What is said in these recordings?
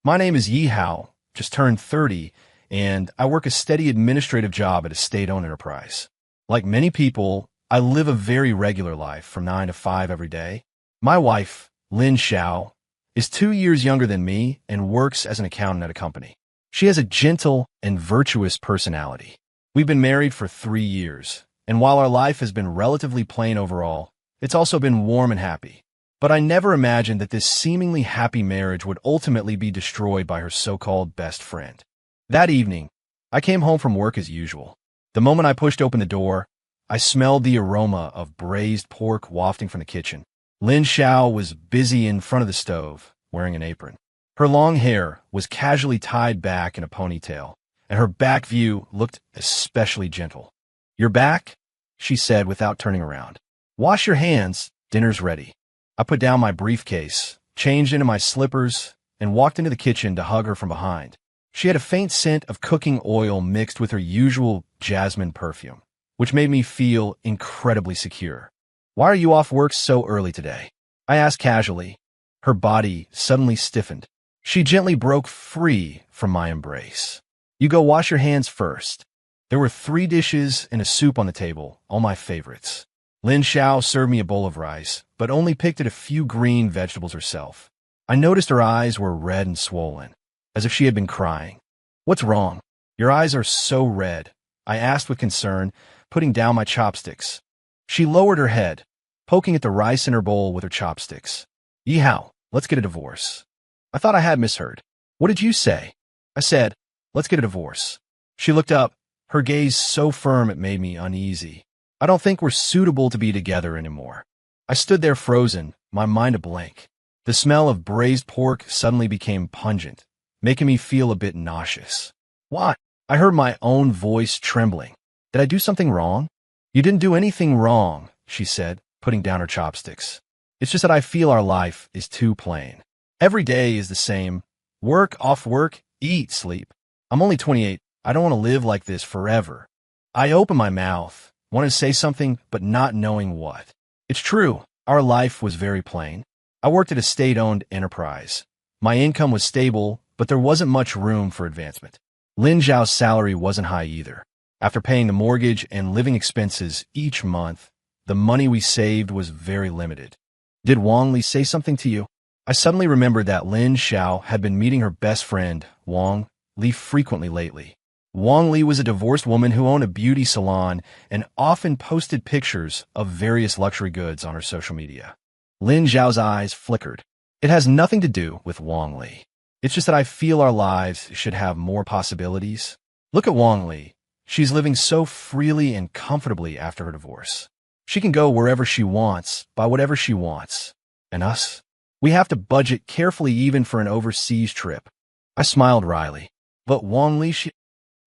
My name is Yi Hao, just turned 30, and I work a steady administrative job at a state-owned enterprise. Like many people, I live a very regular life from 9 to 5 every day. My wife, Lin Xiao, is 2 years younger than me and works as an accountant at a company. She has a gentle and virtuous personality. We've been married for 3 years, and while our life has been relatively plain overall, it's also been warm and happy. But I never imagined that this seemingly happy marriage would ultimately be destroyed by her so-called best friend. That evening, I came home from work as usual. The moment I pushed open the door, I smelled the aroma of braised pork wafting from the kitchen. Lin Xiao was busy in front of the stove, wearing an apron. Her long hair was casually tied back in a ponytail, and her back view looked especially gentle. "You're back?" she said without turning around. "Wash your hands, dinner's ready." I put down my briefcase, changed into my slippers, and walked into the kitchen to hug her from behind. She had a faint scent of cooking oil mixed with her usual jasmine perfume, which made me feel incredibly secure. "Why are you off work so early today?" I asked casually. Her body suddenly stiffened. She gently broke free from my embrace. "You go wash your hands first." There were 3 dishes and a soup on the table, all my favorites. Lin Xiao served me a bowl of rice, but only picked at a few green vegetables herself. I noticed her eyes were red and swollen, as if she had been crying. "What's wrong? Your eyes are so red," I asked with concern, putting down my chopsticks. She lowered her head, poking at the rice in her bowl with her chopsticks. "Yi Hao, let's get a divorce." I thought I had misheard. "What did you say?" I said, "Let's get a divorce." She looked up, her gaze so firm it made me uneasy. "I don't think we're suitable to be together anymore." I stood there frozen, my mind a blank. The smell of braised pork suddenly became pungent, making me feel a bit nauseous. "Why?" I heard my own voice trembling. "Did I do something wrong?" "You didn't do anything wrong," she said, putting down her chopsticks. "It's just that I feel our life is too plain. Every day is the same. Work, off work, eat, sleep. I'm only 28. I don't want to live like this forever." I opened my mouth, wanted to say something, but not knowing what. It's true, our life was very plain. I worked at a state-owned enterprise. My income was stable, but there wasn't much room for advancement. Lin Zhao's salary wasn't high either. After paying the mortgage and living expenses each month, the money we saved was very limited. "Did Wang Li say something to you?" I suddenly remembered that Lin Xiao had been meeting her best friend, Wang Li, frequently lately. Wang Li was a divorced woman who owned a beauty salon and often posted pictures of various luxury goods on her social media. Lin Zhao's eyes flickered. "It has nothing to do with Wang Li. It's just that I feel our lives should have more possibilities. Look at Wang Li. She's living so freely and comfortably after her divorce. She can go wherever she wants, buy whatever she wants. And us? We have to budget carefully even for an overseas trip." I smiled wryly. "But Wang Li,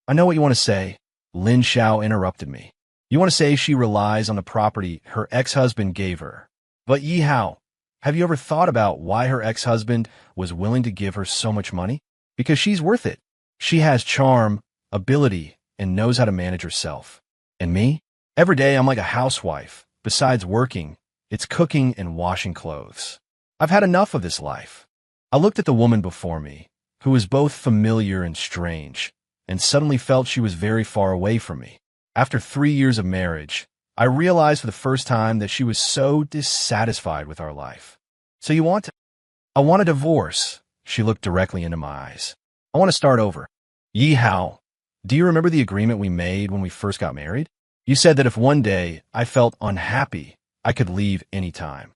I know what you want to say." Lin Xiao interrupted me. "You want to say she relies on the property her ex-husband gave her. But Yi Hao, have you ever thought about why her ex-husband was willing to give her so much money? Because she's worth it. She has charm, ability, and knows how to manage herself. And me? Every day I'm like a housewife. Besides working, it's cooking and washing clothes. I've had enough of this life." I looked at the woman before me, who was both familiar and strange, and suddenly felt she was very far away from me. After 3 years of marriage, I realized for the first time that she was so dissatisfied with our life. "So you want to—" "I want a divorce." She looked directly into my eyes. "I want to start over." "Yi Hao, do you remember the agreement we made when we first got married? You said that if one day I felt unhappy, I could leave any time."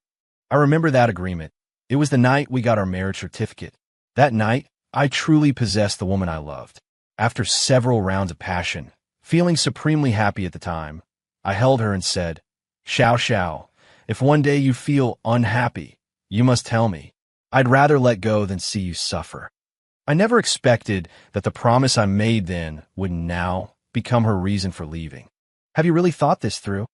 I remember that agreement. It was the night we got our marriage certificate. That night, I truly possessed the woman I loved. After several rounds of passion, feeling supremely happy at the time, I held her and said, "Xiao Xiao, if one day you feel unhappy, you must tell me. I'd rather let go than see you suffer." I never expected that the promise I made then would now become her reason for leaving. "Have you really thought this through?"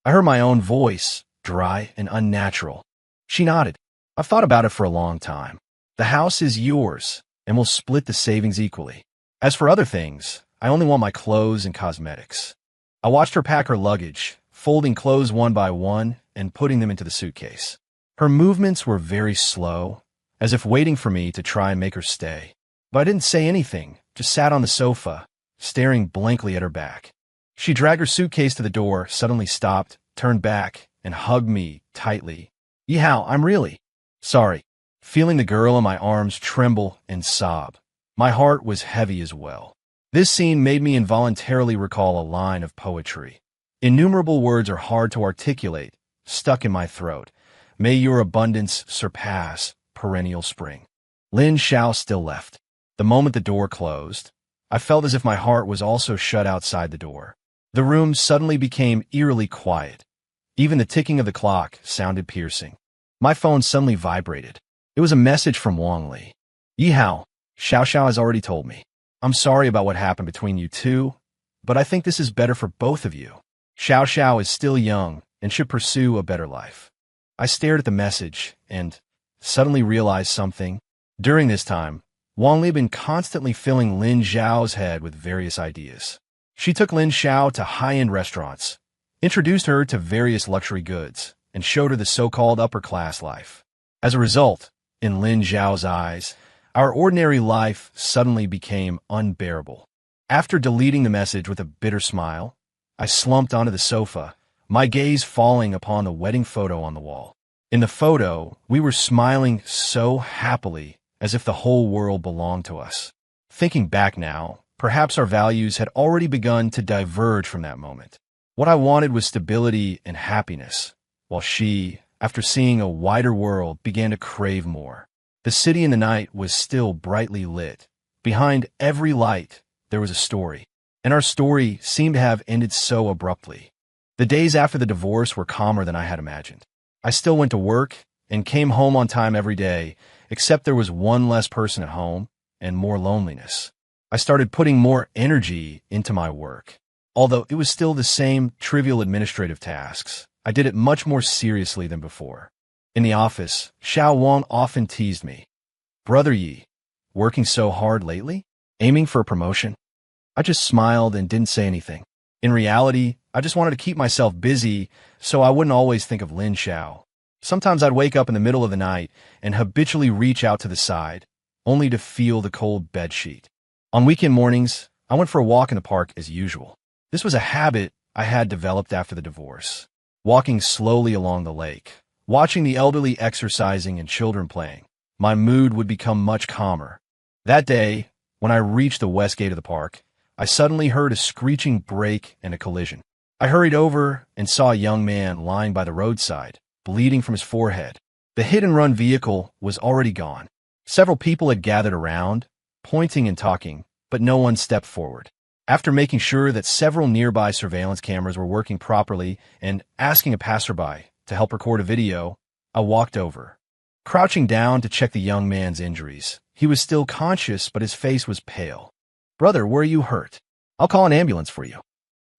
I heard my own voice, dry and unnatural. She nodded. "I've thought about it for a long time. The house is yours, and we'll split the savings equally. As for other things, I only want my clothes and cosmetics." I watched her pack her luggage, folding clothes one by one and putting them into the suitcase. Her movements were very slow, as if waiting for me to try and make her stay. But I didn't say anything, just sat on the sofa, staring blankly at her back. She dragged her suitcase to the door, suddenly stopped, turned back, and hugged me tightly. Yihao, I'm really sorry. Feeling the girl in my arms tremble and sob. My heart was heavy as well. This scene made me involuntarily recall a line of poetry. Innumerable words are hard to articulate, stuck in my throat. May your abundance surpass perennial spring. Lin Xiao still left. The moment the door closed, I felt as if my heart was also shut outside the door. The room suddenly became eerily quiet. Even the ticking of the clock sounded piercing. My phone suddenly vibrated. It was a message from Wang Li. Yihao, Xiao Xiao has already told me. I'm sorry about what happened between you two, but I think this is better for both of you. Xiao Xiao is still young and should pursue a better life. I stared at the message and suddenly realized something. During this time, Wang Li had been constantly filling Lin Xiao's head with various ideas. She took Lin Xiao to high-end restaurants, introduced her to various luxury goods, and showed her the so-called upper-class life. As a result, in Lin Xiao's eyes, our ordinary life suddenly became unbearable. After deleting the message with a bitter smile, I slumped onto the sofa, my gaze falling upon the wedding photo on the wall. In the photo, we were smiling so happily, as if the whole world belonged to us. Thinking back now, perhaps our values had already begun to diverge from that moment. What I wanted was stability and happiness, while she, after seeing a wider world, began to crave more. The city in the night was still brightly lit. Behind every light, there was a story, and our story seemed to have ended so abruptly. The days after the divorce were calmer than I had imagined. I still went to work and came home on time every day, except there was one less person at home and more loneliness. I started putting more energy into my work. Although it was still the same trivial administrative tasks, I did it much more seriously than before. In the office, Xiao Wang often teased me. Brother Yi, working so hard lately? Aiming for a promotion? I just smiled and didn't say anything. In reality, I just wanted to keep myself busy so I wouldn't always think of Lin Xiao. Sometimes I'd wake up in the middle of the night and habitually reach out to the side, only to feel the cold bedsheet. On weekend mornings, I went for a walk in the park as usual. This was a habit I had developed after the divorce. Walking slowly along the lake, watching the elderly exercising and children playing, my mood would become much calmer. That day, when I reached the west gate of the park, I suddenly heard a screeching brake and a collision. I hurried over and saw a young man lying by the roadside, bleeding from his forehead. The hit-and-run vehicle was already gone. Several people had gathered around, pointing and talking, but no one stepped forward. After making sure that several nearby surveillance cameras were working properly and asking a passerby to help record a video, I walked over. Crouching down to check the young man's injuries, he was still conscious, but his face was pale. Brother, where are you hurt? I'll call an ambulance for you.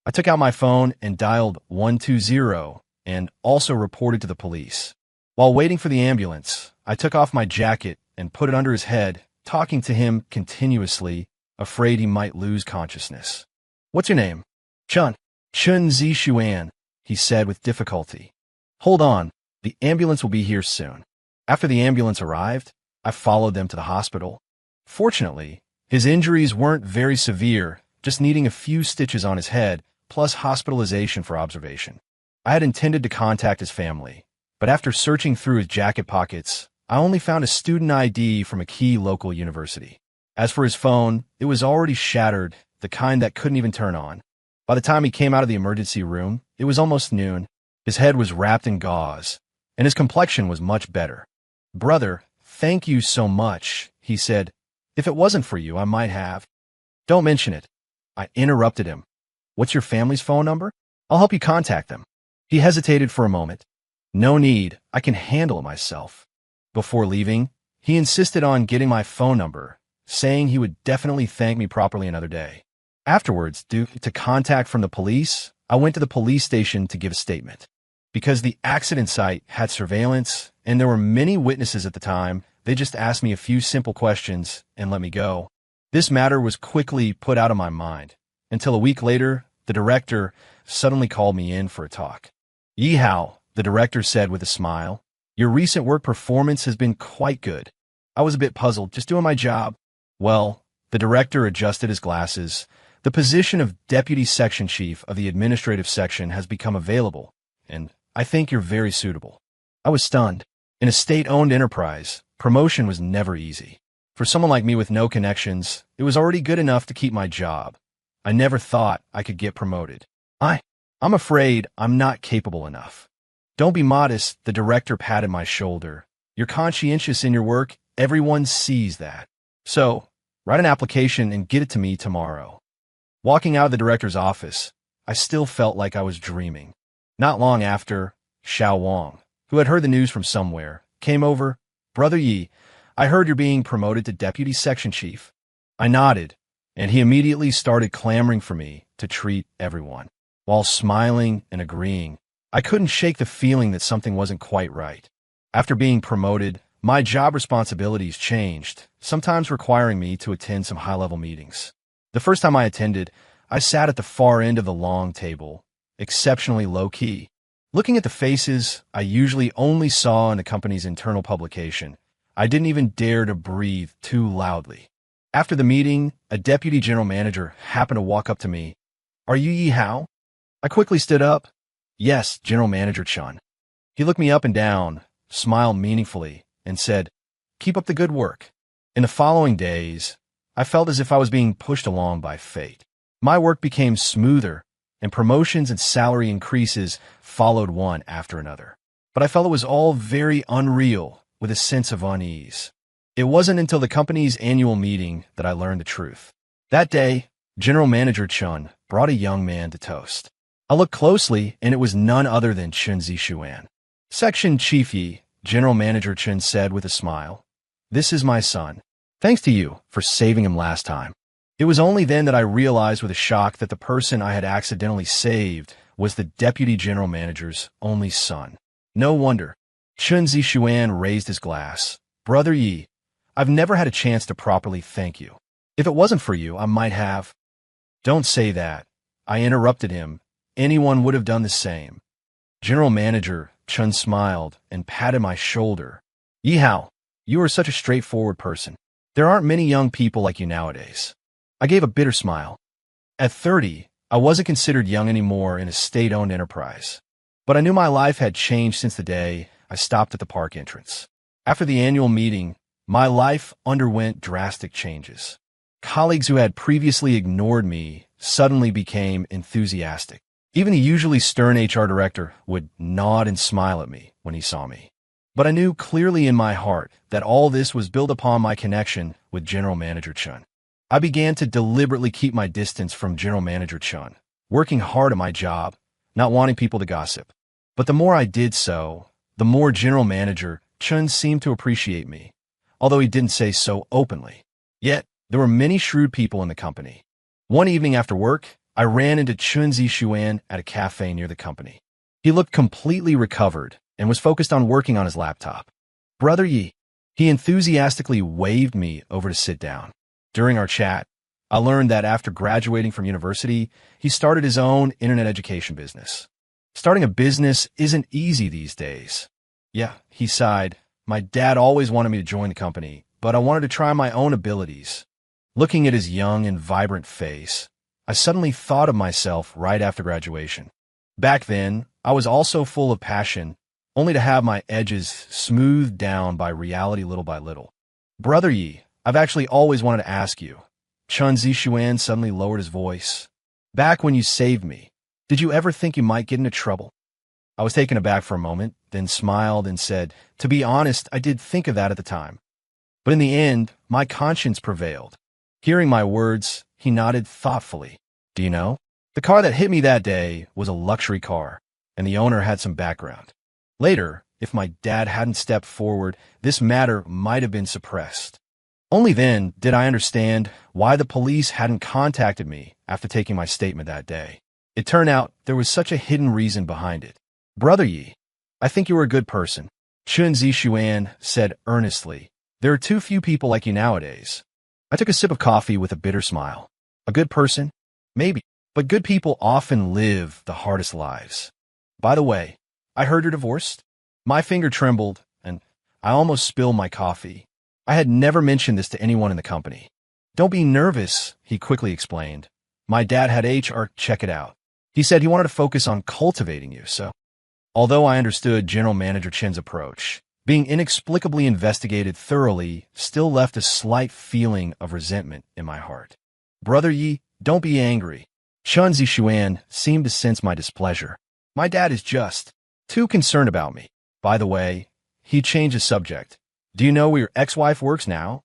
I took out my phone and dialed 120 and also reported to the police. While waiting for the ambulance, I took off my jacket and put it under his head, talking to him continuously, afraid he might lose consciousness. What's your name? Chun Zixuan, he said with difficulty. Hold on, the ambulance will be here soon. After the ambulance arrived, I followed them to the hospital. Fortunately, his injuries weren't very severe, just needing a few stitches on his head, plus hospitalization for observation. I had intended to contact his family, but after searching through his jacket pockets, I only found a student ID from a key local university. As for his phone, it was already shattered, the kind that couldn't even turn on. By the time he came out of the emergency room, it was almost noon. His head was wrapped in gauze, and his complexion was much better. Brother, thank you so much, he said. If it wasn't for you, I might have. Don't mention it. I interrupted him. What's your family's phone number? I'll help you contact them. He hesitated for a moment. No need, I can handle it myself. Before leaving, he insisted on getting my phone number, saying he would definitely thank me properly another day. Afterwards, due to contact from the police, I went to the police station to give a statement. Because the accident site had surveillance and there were many witnesses at the time, they just asked me a few simple questions and let me go. This matter was quickly put out of my mind, until a week later, the director suddenly called me in for a talk. Yihao, the director said with a smile, your recent work performance has been quite good. I was a bit puzzled, just doing my job. Well, the director adjusted his glasses. The position of deputy section chief of the administrative section has become available, and I think you're very suitable. I was stunned. In a state-owned enterprise, promotion was never easy. For someone like me with no connections, it was already good enough to keep my job. I never thought I could get promoted. I'm afraid I'm not capable enough. Don't be modest, the director patted my shoulder. You're conscientious in your work. Everyone sees that. So, write an application and get it to me tomorrow. Walking out of the director's office, I still felt like I was dreaming. Not long after, Xiao Wang, who had heard the news from somewhere, came over. Brother Yi, I heard you're being promoted to deputy section chief. I nodded, and he immediately started clamoring for me to treat everyone. While smiling and agreeing, I couldn't shake the feeling that something wasn't quite right. After being promoted, my job responsibilities changed, sometimes requiring me to attend some high-level meetings. The first time I attended, I sat at the far end of the long table, exceptionally low-key. Looking at the faces I usually only saw in the company's internal publication, I didn't even dare to breathe too loudly. After the meeting, a deputy general manager happened to walk up to me. Are you Yi Hao? I quickly stood up. Yes, General Manager Chun. He looked me up and down, smiled meaningfully, and said, keep up the good work. In the following days, I felt as if I was being pushed along by fate. My work became smoother, and promotions and salary increases followed one after another. But I felt it was all very unreal, with a sense of unease. It wasn't until the company's annual meeting that I learned the truth. That day, General Manager Chun brought a young man to toast. I looked closely, and it was none other than Chen Zixuan. Section Chief Yi, General Manager Chen said with a smile, this is my son. Thanks to you for saving him last time. It was only then that I realized with a shock that the person I had accidentally saved was the Deputy General Manager's only son. No wonder. Chen Zixuan raised his glass. Brother Yi, I've never had a chance to properly thank you. If it wasn't for you, I might have. Don't say that. I interrupted him. Anyone would have done the same. General Manager Chun smiled and patted my shoulder. Yi Hao, you are such a straightforward person. There aren't many young people like you nowadays. I gave a bitter smile. At 30, I wasn't considered young anymore in a state-owned enterprise. But I knew my life had changed since the day I stopped at the park entrance. After the annual meeting, my life underwent drastic changes. Colleagues who had previously ignored me suddenly became enthusiastic. Even the usually stern HR director would nod and smile at me when he saw me. But I knew clearly in my heart that all this was built upon my connection with General Manager Chun. I began to deliberately keep my distance from General Manager Chun, working hard at my job, not wanting people to gossip. But the more I did so, the more General Manager Chun seemed to appreciate me, although he didn't say so openly. Yet, there were many shrewd people in the company. One evening after work, I ran into Chen Zixuan at a cafe near the company. He looked completely recovered and was focused on working on his laptop. Brother Yi, he enthusiastically waved me over to sit down. During our chat, I learned that after graduating from university, he started his own internet education business. Starting a business isn't easy these days. Yeah, he sighed. My dad always wanted me to join the company, but I wanted to try my own abilities. Looking at his young and vibrant face, I suddenly thought of myself right after graduation. Back then, I was also full of passion, only to have my edges smoothed down by reality little by little. Brother Yi, I've actually always wanted to ask you. Chen Zixuan suddenly lowered his voice. Back when you saved me, did you ever think you might get into trouble? I was taken aback for a moment, then smiled and said, to be honest, I did think of that at the time. But in the end, my conscience prevailed. Hearing my words, he nodded thoughtfully. Do you know? The car that hit me that day was a luxury car, and the owner had some background. Later, if my dad hadn't stepped forward, this matter might have been suppressed. Only then did I understand why the police hadn't contacted me after taking my statement that day. It turned out there was such a hidden reason behind it. Brother Yi, I think you are a good person. Chen Zixuan said earnestly. There are too few people like you nowadays. I took a sip of coffee with a bitter smile. A good person? Maybe. But good people often live the hardest lives. By the way, I heard you're divorced. My finger trembled, and I almost spilled my coffee. I had never mentioned this to anyone in the company. Don't be nervous, he quickly explained. My dad had HR check it out. He said he wanted to focus on cultivating you, so. Although I understood General Manager Chen's approach, being inexplicably investigated thoroughly still left a slight feeling of resentment in my heart. Brother Yi, don't be angry. Chen Zixuan seemed to sense my displeasure. My dad is just too concerned about me. By the way, he changed the subject. Do you know where your ex-wife works now?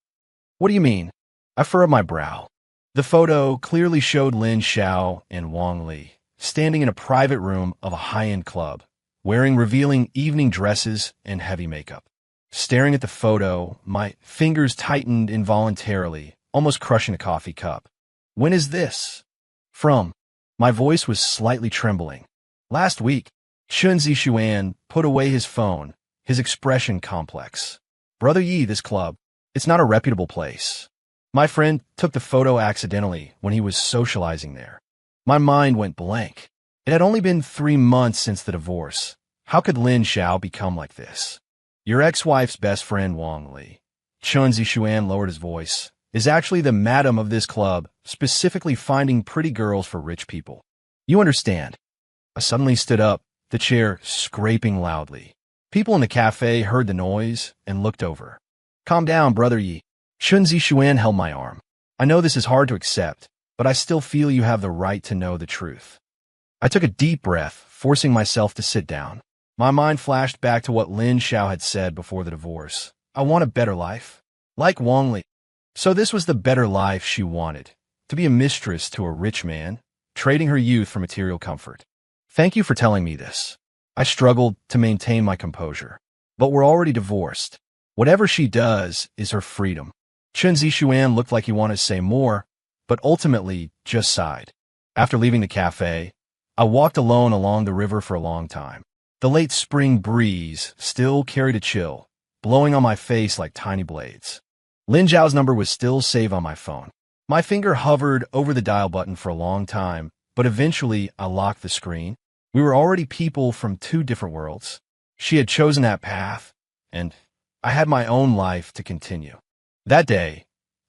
What do you mean? I furrowed my brow. The photo clearly showed Lin Xiao and Wang Li standing in a private room of a high-end club, wearing revealing evening dresses and heavy makeup. Staring at the photo, my fingers tightened involuntarily, almost crushing a coffee cup. When is this? From. My voice was slightly trembling. Last week, Chen Zixuan put away his phone, his expression complex. Brother Yi, this club, it's not a reputable place. My friend took the photo accidentally when he was socializing there. My mind went blank. It had only been 3 months since the divorce. How could Lin Xiao become like this? Your ex-wife's best friend, Wang Li. Chen Zixuan lowered his voice. Is actually the madam of this club, specifically finding pretty girls for rich people. You understand. I suddenly stood up, the chair scraping loudly. People in the cafe heard the noise and looked over. Calm down, Brother Yi. Chen Zixuan held my arm. I know this is hard to accept, but I still feel you have the right to know the truth. I took a deep breath, forcing myself to sit down. My mind flashed back to what Lin Xiao had said before the divorce. I want a better life. Like Wang Li. So this was the better life she wanted. To be a mistress to a rich man, trading her youth for material comfort. Thank you for telling me this. I struggled to maintain my composure. But we're already divorced. Whatever she does is her freedom. Chen Zixuan looked like he wanted to say more, but ultimately just sighed. After leaving the cafe, I walked alone along the river for a long time. The late spring breeze still carried a chill, blowing on my face like tiny blades. Lin Zhao's number was still saved on my phone. My finger hovered over the dial button for a long time, but eventually I locked the screen. We were already people from 2 different worlds. She had chosen that path, and I had my own life to continue. That day,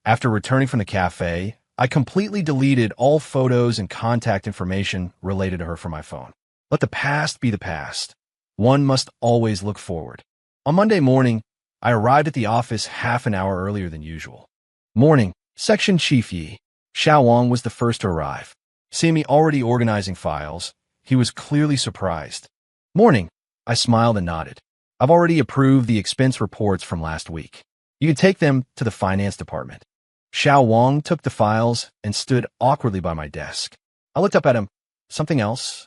after returning from the cafe, I completely deleted all photos and contact information related to her from my phone. Let the past be the past. One must always look forward. On Monday morning, I arrived at the office half an hour earlier than usual. Morning, Section Chief Yi. Xiao Wang was the first to arrive. Seeing me already organizing files, he was clearly surprised. Morning, I smiled and nodded. I've already approved the expense reports from last week. You can take them to the finance department. Xiao Wang took the files and stood awkwardly by my desk. I looked up at him. Something else?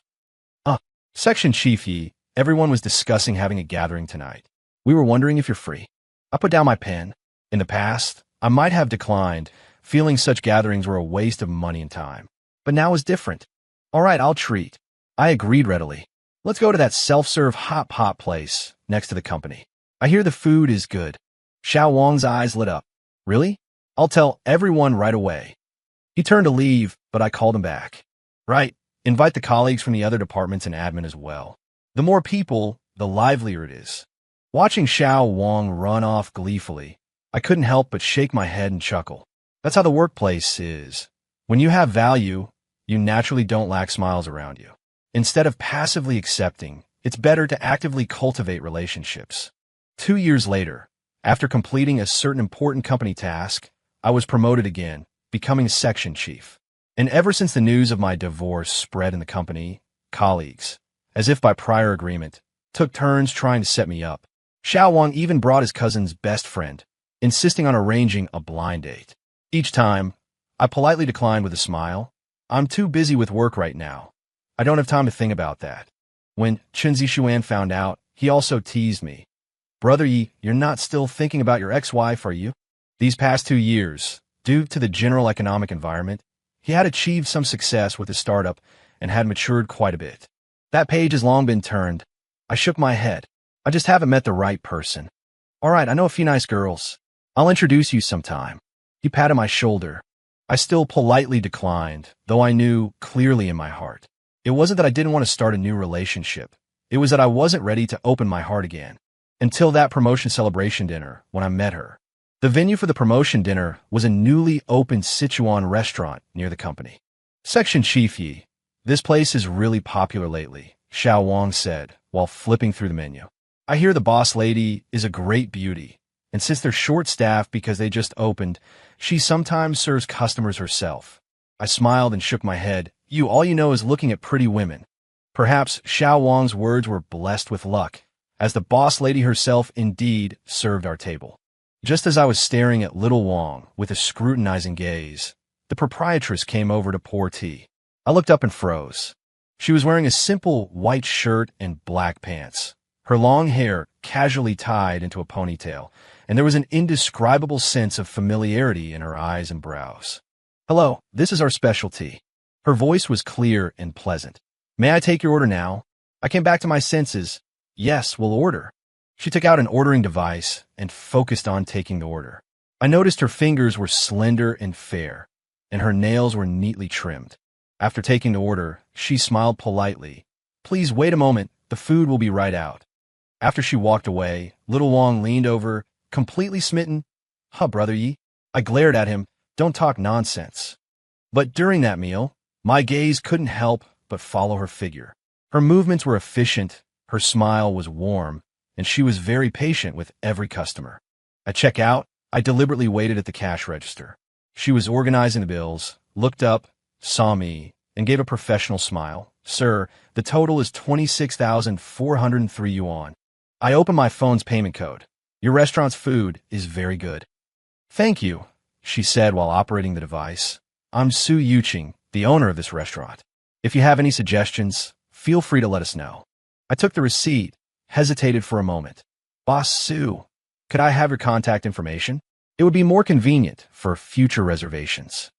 Section Chief Yi, everyone was discussing having a gathering tonight. We were wondering if you're free. I put down my pen. In the past, I might have declined, feeling such gatherings were a waste of money and time. But now is different. All right, I'll treat. I agreed readily. Let's go to that self-serve hot pot place next to the company. I hear the food is good. Xiao Wang's eyes lit up. Really? I'll tell everyone right away. He turned to leave, but I called him back. Right. Invite the colleagues from the other departments and admin as well. The more people, the livelier it is. Watching Xiao Wang run off gleefully, I couldn't help but shake my head and chuckle. That's how the workplace is. When you have value, you naturally don't lack smiles around you. Instead of passively accepting, it's better to actively cultivate relationships. 2 years later, after completing a certain important company task, I was promoted again, becoming section chief. And ever since the news of my divorce spread in the company, colleagues, as if by prior agreement, took turns trying to set me up. Xiao Wang even brought his cousin's best friend, insisting on arranging a blind date. Each time, I politely declined with a smile. I'm too busy with work right now. I don't have time to think about that. When Chen Zixuan found out, he also teased me. Brother Yi, you're not still thinking about your ex-wife, are you? These past 2 years, due to the general economic environment, he had achieved some success with his startup and had matured quite a bit. That page has long been turned. I shook my head. I just haven't met the right person. All right, I know a few nice girls. I'll introduce you sometime. He patted my shoulder. I still politely declined, though I knew clearly in my heart. It wasn't that I didn't want to start a new relationship. It was that I wasn't ready to open my heart again. Until that promotion celebration dinner, when I met her. The venue for the promotion dinner was a newly opened Sichuan restaurant near the company. Section Chief Yi. This place is really popular lately, Xiao Wang said while flipping through the menu. I hear the boss lady is a great beauty, and since they're short-staffed because they just opened, she sometimes serves customers herself. I smiled and shook my head. All you know is looking at pretty women. Perhaps Xiao Wang's words were blessed with luck, as the boss lady herself indeed served our table. Just as I was staring at little Wang with a scrutinizing gaze, the proprietress came over to pour tea. I looked up and froze. She was wearing a simple white shirt and black pants, her long hair casually tied into a ponytail, and there was an indescribable sense of familiarity in her eyes and brows. "Hello, this is our specialty." Her voice was clear and pleasant. "May I take your order now?" I came back to my senses. "Yes, we'll order." She took out an ordering device and focused on taking the order. I noticed her fingers were slender and fair, and her nails were neatly trimmed. After taking the order, she smiled politely. "Please wait a moment, the food will be right out." After she walked away, little Wang leaned over, completely smitten. Brother Yi." I glared at him. "Don't talk nonsense." But during that meal, my gaze couldn't help but follow her figure. Her movements were efficient, her smile was warm, and she was very patient with every customer. At checkout, I deliberately waited at the cash register. She was organizing the bills, looked up, saw me, and gave a professional smile. "Sir, the total is 26,403 yuan. I opened my phone's payment code. Your restaurant's food is very good." "Thank you," she said while operating the device. "I'm Su Yuqing, the owner of this restaurant. If you have any suggestions, feel free to let us know." I took the receipt, hesitated for a moment. "Boss Su, could I have your contact information? It would be more convenient for future reservations."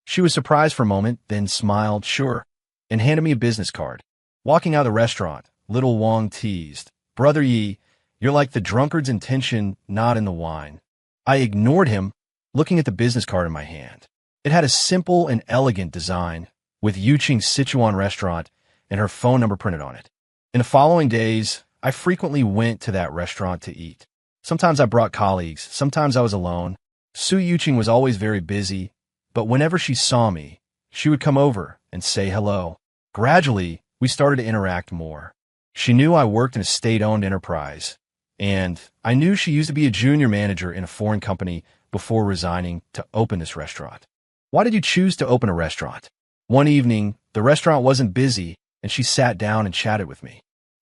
She was surprised for a moment, then smiled, "Sure," and handed me a business card. Walking out of the restaurant, little Wang teased, "Brother Yi, you're like the drunkard's intention, not in the wine." I ignored him, looking at the business card in my hand. It had a simple and elegant design, with Yuqing's Sichuan restaurant and her phone number printed on it. In the following days, I frequently went to that restaurant to eat. Sometimes I brought colleagues, sometimes I was alone. Su Yuqing was always very busy, but whenever she saw me, she would come over and say hello. Gradually, we started to interact more. She knew I worked in a state-owned enterprise, and I knew she used to be a junior manager in a foreign company before resigning to open this restaurant. "Why did you choose to open a restaurant?" One evening, the restaurant wasn't busy, and she sat down and chatted with me.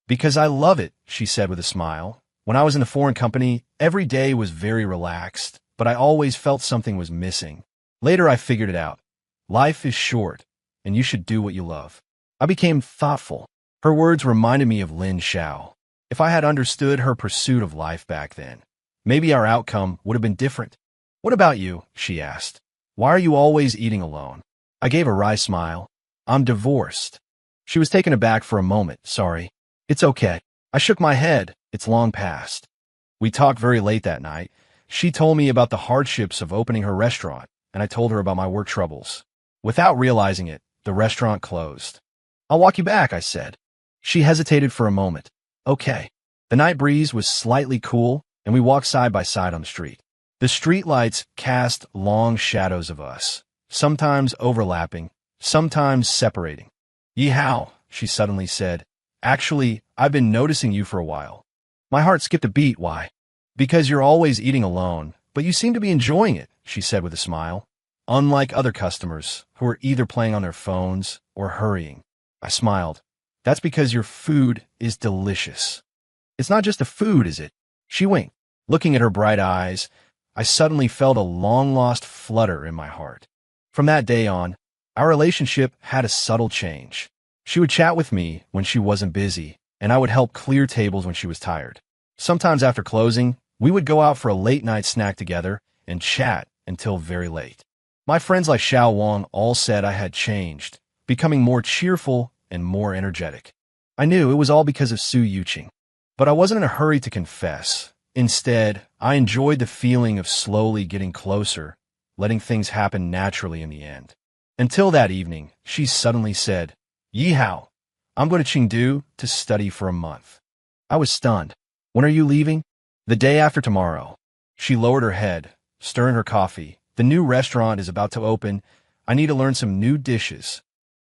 "Because I love it," she said with a smile. "When I was in the foreign company, every day was very relaxed, but I always felt something was missing. Later, I figured it out. Life is short, and you should do what you love." I became thoughtful. Her words reminded me of Lin Xiao. If I had understood her pursuit of life back then, maybe our outcome would have been different. "What about you?" she asked. "Why are you always eating alone?" I gave a wry smile. "I'm divorced." She was taken aback for a moment. "Sorry." "It's okay." I shook my head. "It's long past." We talked very late that night. She told me about the hardships of opening her restaurant, and I told her about my work troubles. Without realizing it, the restaurant closed. "I'll walk you back," I said. She hesitated for a moment. "Okay." The night breeze was slightly cool, and we walked side by side on the street. The streetlights cast long shadows of us, sometimes overlapping, sometimes separating. "Yi Hao," she suddenly said. "Actually, I've been noticing you for a while." My heart skipped a beat. "Why?" "Because you're always eating alone, but you seem to be enjoying it," she said with a smile. "Unlike other customers, who are either playing on their phones or hurrying." I smiled. "That's because your food is delicious." "It's not just the food, is it?" She winked. Looking at her bright eyes, I suddenly felt a long-lost flutter in my heart. From that day on, our relationship had a subtle change. She would chat with me when she wasn't busy, and I would help clear tables when she was tired. Sometimes after closing, we would go out for a late-night snack together and chat until very late. My friends like Xiao Wang all said I had changed, becoming more cheerful and more energetic. I knew it was all because of Su Yuqing, but I wasn't in a hurry to confess. Instead, I enjoyed the feeling of slowly getting closer, letting things happen naturally in the end. Until that evening, she suddenly said, "Yi Hao, I'm going to Chengdu to study for a month." I was stunned. "When are you leaving?" "The day after tomorrow." She lowered her head, stirring her coffee. The new restaurant is about to open. I need to learn some new dishes.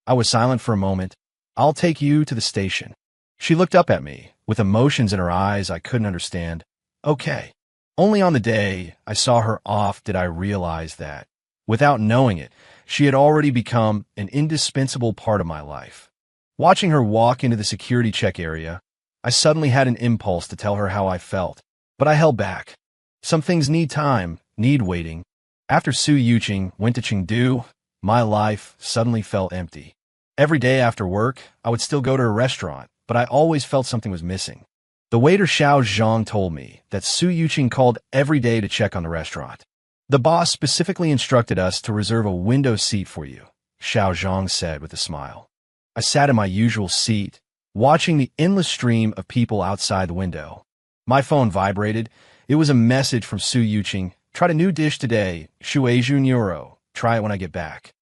I was silent for a moment. I'll take you to the station. She looked up at me, with emotions in her eyes I couldn't understand. Okay. Only on the day I saw her off did I realize that, without knowing it, she had already become an indispensable part of my life. Watching her walk into the security check area, I suddenly had an impulse to tell her how I felt, but I held back. Some things need time, need waiting. After Su Yuqing went to Chengdu, my life suddenly felt empty. Every day after work, I would still go to a restaurant, but I always felt something was missing. The waiter Xiao Zhang told me that Su Yuqing called every day to check on the restaurant. The boss specifically instructed us to reserve a window seat for you, Xiao Zhang said with a smile. I sat in my usual seat, watching the endless stream of people outside the window. My phone vibrated. It was a message from Su Yuqing. Tried a new dish today, Shuizhu Neuro. Try it when I get back.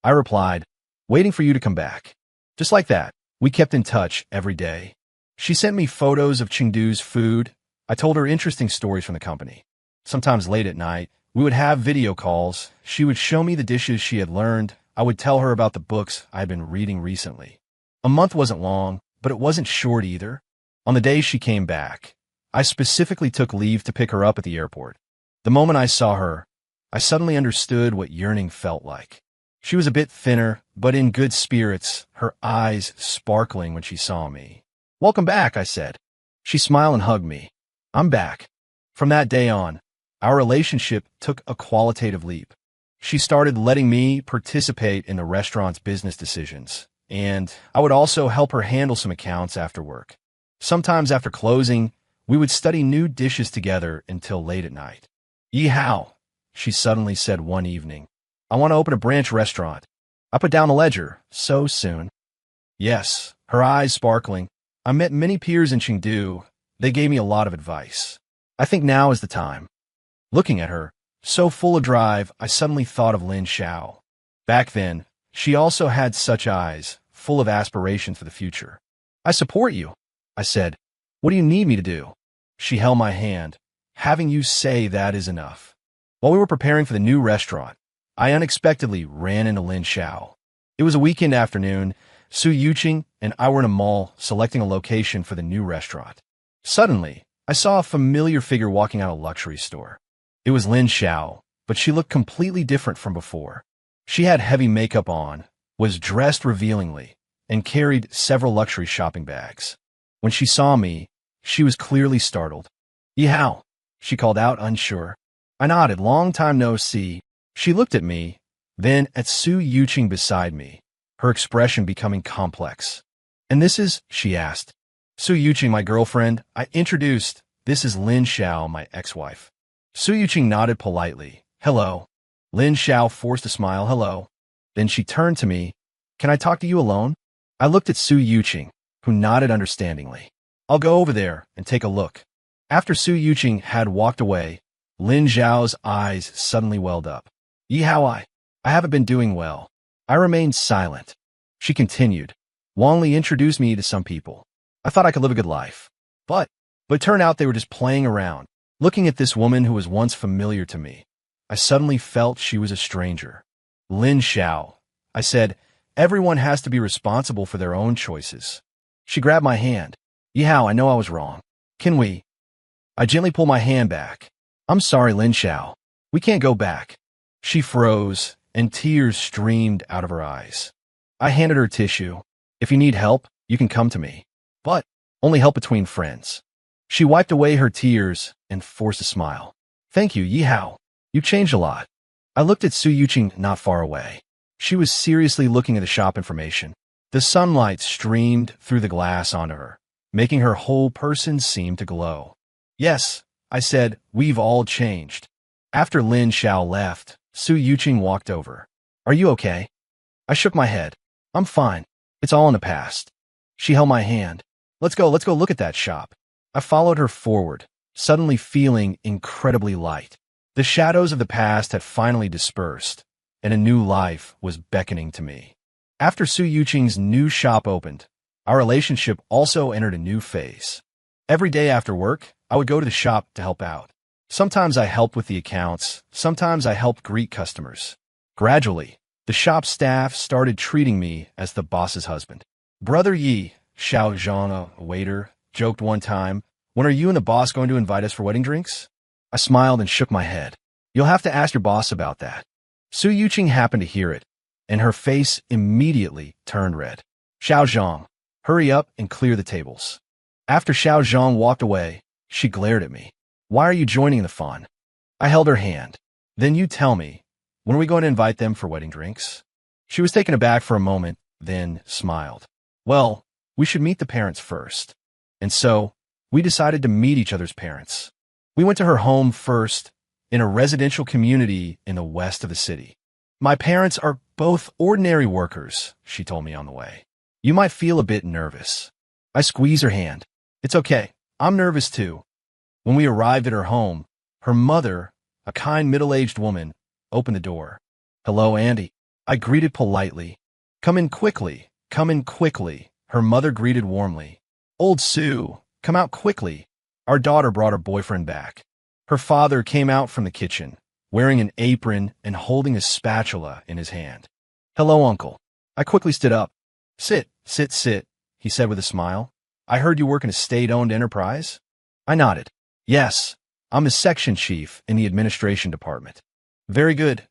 I replied, waiting for you to come back. Just like that, we kept in touch every day. She sent me photos of Chengdu's food. I told her interesting stories from the company. Sometimes late at night, we would have video calls. She would show me the dishes she had learned. I would tell her about the books I had been reading recently. A month wasn't long, but it wasn't short either. On the day she came back, I specifically took leave to pick her up at the airport. The moment I saw her, I suddenly understood what yearning felt like. She was a bit thinner, but in good spirits, her eyes sparkling when she saw me. Welcome back, I said. She smiled and hugged me. I'm back. From that day on, our relationship took a qualitative leap. She started letting me participate in the restaurant's business decisions, and I would also help her handle some accounts after work. Sometimes after closing, we would study new dishes together until late at night. Yi Hao, she suddenly said one evening. I want to open a branch restaurant. I put down the ledger. So soon? Yes, her eyes sparkling. I met many peers in Chengdu. They gave me a lot of advice. I think now is the time. Looking at her, so full of drive, I suddenly thought of Lin Xiao. Back then, she also had such eyes, full of aspiration for the future. I support you, I said. What do you need me to do? She held my hand. Having you say that is enough. While we were preparing for the new restaurant, I unexpectedly ran into Lin Xiao. It was a weekend afternoon. Su Yuqing and I were in a mall selecting a location for the new restaurant. Suddenly, I saw a familiar figure walking out of a luxury store. It was Lin Xiao, but she looked completely different from before. She had heavy makeup on, was dressed revealingly, and carried several luxury shopping bags. When she saw me, she was clearly startled. Yi Hao, she called out, unsure. I nodded. Long time no see. She looked at me, then at Su Yuqing beside me, her expression becoming complex. And this is, she asked. Su Yuqing, my girlfriend. I introduced. This is Lin Xiao, my ex-wife. Su Yuqing nodded politely. Hello. Lin Xiao forced a smile. Hello. Then she turned to me. Can I talk to you alone? I looked at Su Yuqing, who nodded understandingly. I'll go over there and take a look. After Su Yuqing had walked away, Lin Xiao's eyes suddenly welled up. Yi Hao, I haven't been doing well. I remained silent. She continued. Wang Li introduced me to some people. I thought I could live a good life. But it turned out they were just playing around. Looking at this woman who was once familiar to me, I suddenly felt she was a stranger. Lin Xiao, I said, everyone has to be responsible for their own choices. She grabbed my hand. Yi Hao, I know I was wrong. Can we? I gently pulled my hand back. I'm sorry, Lin Xiao. We can't go back. She froze, and tears streamed out of her eyes. I handed her tissue. If you need help, you can come to me. But only help between friends. She wiped away her tears and forced a smile. Thank you, Yi Hao. You changed a lot. I looked at Su Yuqing not far away. She was seriously looking at the shop information. The sunlight streamed through the glass onto her, making her whole person seem to glow. Yes, I said, we've all changed. After Lin Xiao left, Su Yuqing walked over. Are you okay? I shook my head. I'm fine. It's all in the past. She held my hand. Let's go look at that shop. I followed her forward, suddenly feeling incredibly light. The shadows of the past had finally dispersed, and a new life was beckoning to me. After Su Yuqing's new shop opened, our relationship also entered a new phase. Every day after work, I would go to the shop to help out. Sometimes I helped with the accounts, sometimes I helped greet customers. Gradually, the shop staff started treating me as the boss's husband. Brother Yi, Xiao Zhang, a waiter, joked one time, "When are you and the boss going to invite us for wedding drinks?" I smiled and shook my head. "You'll have to ask your boss about that." Su Yuqing happened to hear it, and her face immediately turned red. "Xiao Zhang, hurry up and clear the tables." After Xiao Zhang walked away, she glared at me. "Why are you joining the fun?" I held her hand. "Then you tell me, when are we going to invite them for wedding drinks?" She was taken aback for a moment, then smiled. "Well, we should meet the parents first." And so, we decided to meet each other's parents. We went to her home first, in a residential community in the west of the city. "My parents are both ordinary workers," she told me on the way. "You might feel a bit nervous." I squeezed her hand. "It's okay. I'm nervous too." When we arrived at her home, her mother, a kind middle-aged woman, opened the door. "Hello, Andy." I greeted politely. "Come in quickly. Come in quickly," her mother greeted warmly. "Old Sue, come out quickly." Our daughter brought her boyfriend back. Her father came out from the kitchen, wearing an apron and holding a spatula in his hand. "Hello, Uncle." I quickly stood up. Sit, sit," he said with a smile. "I heard you work in a state-owned enterprise?" I nodded. "Yes, I'm the section chief in the administration department." Very good,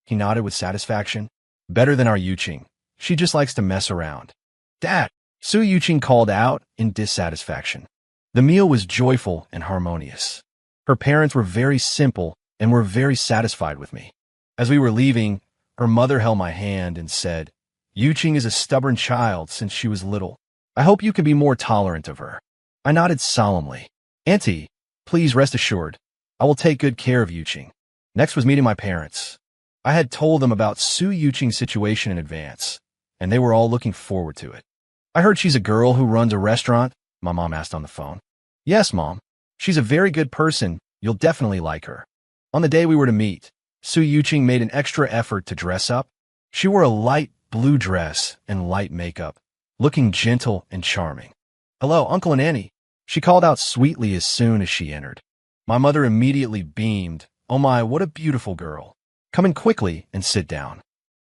he nodded with satisfaction. "Better than our Yuqing. She just likes to mess around." "Dad," Su Yuqing called out in dissatisfaction. The meal was joyful and harmonious. Her parents were very simple and were very satisfied with me. As we were leaving, her mother held my hand and said, "Yuqing is a stubborn child since she was little. I hope you can be more tolerant of her." I nodded solemnly. "Auntie, please rest assured, I will take good care of Yuqing." Next was meeting my parents. I had told them about Su Yuqing's situation in advance, and they were all looking forward to it. "I heard she's a girl who runs a restaurant?" my mom asked on the phone. "Yes, Mom. She's a very good person. You'll definitely like her." On the day we were to meet, Su Yuqing made an extra effort to dress up. She wore a light blue dress and light makeup, looking gentle and charming. "Hello, Uncle and Annie," she called out sweetly as soon as she entered. My mother immediately beamed. "Oh my, what a beautiful girl. Come in quickly and sit down."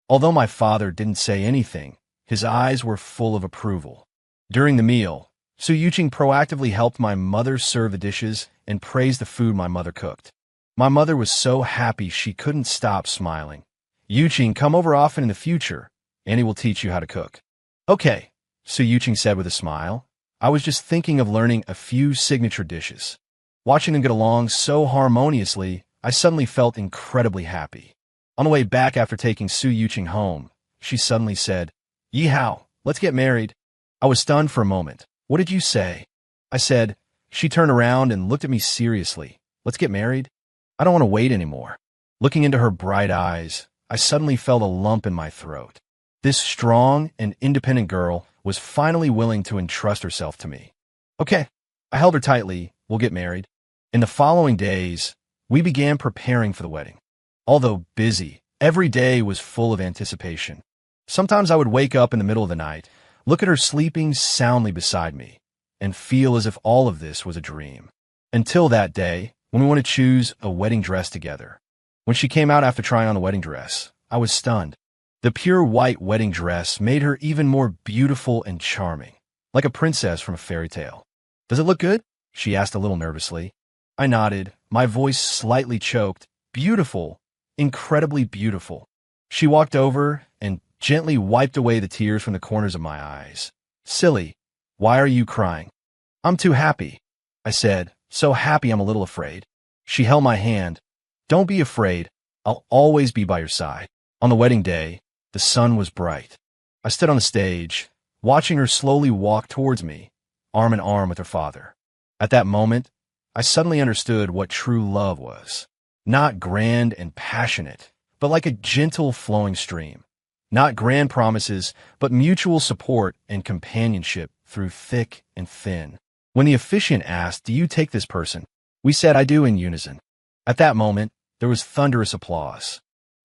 Although my father didn't say anything, his eyes were full of approval. During the meal, Su Yuqing proactively helped my mother serve the dishes and praised the food my mother cooked. My mother was so happy she couldn't stop smiling. "Yuqing, come over often in the future. Annie will teach you how to cook." "Okay," Su Yuqing said with a smile. I was just thinking of learning a few signature dishes. Watching them get along so harmoniously, I suddenly felt incredibly happy. On the way back after taking Su Yuqing home, she suddenly said, "Yi Hao, let's get married." I was stunned for a moment. "What did you say?" I said. She turned around and looked at me seriously. "Let's get married? I don't want to wait anymore." Looking into her bright eyes, I suddenly felt a lump in my throat. This strong and independent girl was finally willing to entrust herself to me. "Okay." I held her tightly. "We'll get married." In the following days, we began preparing for the wedding. Although busy, every day was full of anticipation. Sometimes I would wake up in the middle of the night, look at her sleeping soundly beside me, and feel as if all of this was a dream. Until that day, when we wanted to choose a wedding dress together. When she came out after trying on the wedding dress, I was stunned. The pure white wedding dress made her even more beautiful and charming, like a princess from a fairy tale. "Does it look good?" she asked a little nervously. I nodded, my voice slightly choked. "Beautiful, incredibly beautiful." She walked over and gently wiped away the tears from the corners of my eyes. "Silly, why are you crying?" "I'm too happy," I said, "so happy I'm a little afraid." She held my hand. "Don't be afraid. I'll always be by your side." On the wedding day, the sun was bright. I stood on the stage, watching her slowly walk towards me, arm in arm with her father. At that moment, I suddenly understood what true love was. Not grand and passionate, but like a gentle flowing stream. Not grand promises, but mutual support and companionship through thick and thin. When the officiant asked, "Do you take this person?" we said, "I do," in unison. At that moment, there was thunderous applause.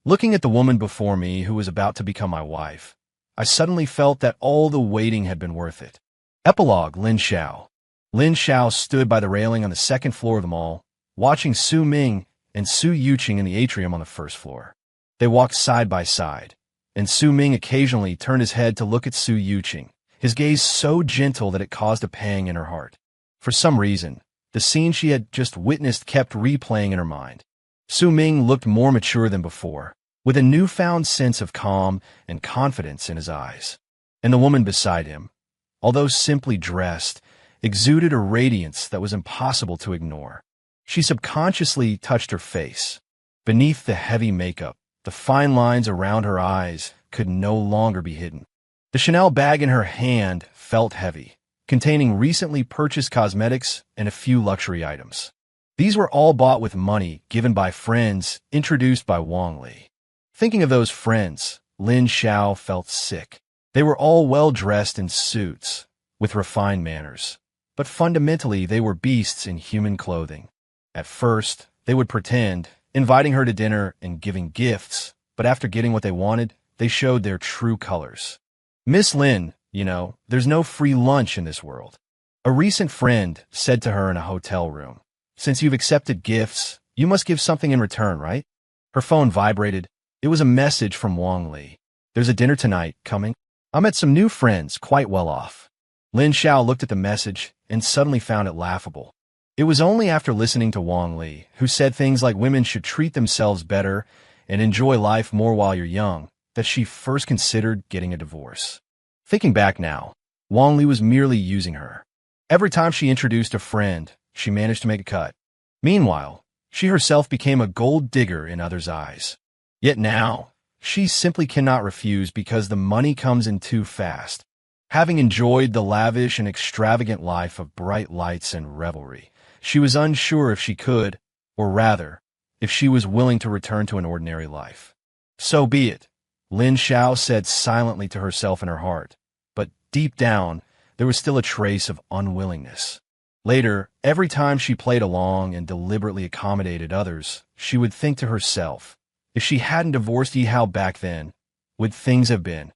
Looking at the woman before me who was about to become my wife, I suddenly felt that all the waiting had been worth it. Epilogue. Lin Xiao. Lin Xiao stood by the railing on the second floor of the mall, watching Su Ming and Su Yuqing in the atrium on the first floor. They walked side by side, and Su Ming occasionally turned his head to look at Su Yuqing, his gaze so gentle that it caused a pang in her heart. For some reason, the scene she had just witnessed kept replaying in her mind. Su Ming looked more mature than before, with a newfound sense of calm and confidence in his eyes. And the woman beside him, although simply dressed, exuded a radiance that was impossible to ignore. She subconsciously touched her face. Beneath the heavy makeup, the fine lines around her eyes could no longer be hidden. The Chanel bag in her hand felt heavy, containing recently purchased cosmetics and a few luxury items. These were all bought with money given by friends introduced by Wang Li. Thinking of those friends, Lin Xiao felt sick. They were all well-dressed in suits, with refined manners, but fundamentally they were beasts in human clothing. At first, they would pretend, inviting her to dinner and giving gifts, but after getting what they wanted, they showed their true colors. "Miss Lin, there's no free lunch in this world," a recent friend said to her in a hotel room. "Since you've accepted gifts, you must give something in return, right?" Her phone vibrated. It was a message from Wang Li. "There's a dinner tonight, coming. I met some new friends, quite well off." Lin Xiao looked at the message and suddenly found it laughable. It was only after listening to Wang Li, who said things like women should treat themselves better and enjoy life more while you're young, that she first considered getting a divorce. Thinking back now, Wang Li was merely using her. Every time she introduced a friend, she managed to make a cut. Meanwhile, she herself became a gold digger in others' eyes. Yet now, she simply cannot refuse because the money comes in too fast. Having enjoyed the lavish and extravagant life of bright lights and revelry, she was unsure if she could, or rather, if she was willing to return to an ordinary life. "So be it," Lin Xiao said silently to herself in her heart, but deep down, there was still a trace of unwillingness. Later, every time she played along and deliberately accommodated others, she would think to herself, if she hadn't divorced Yi Hao back then, would things have been?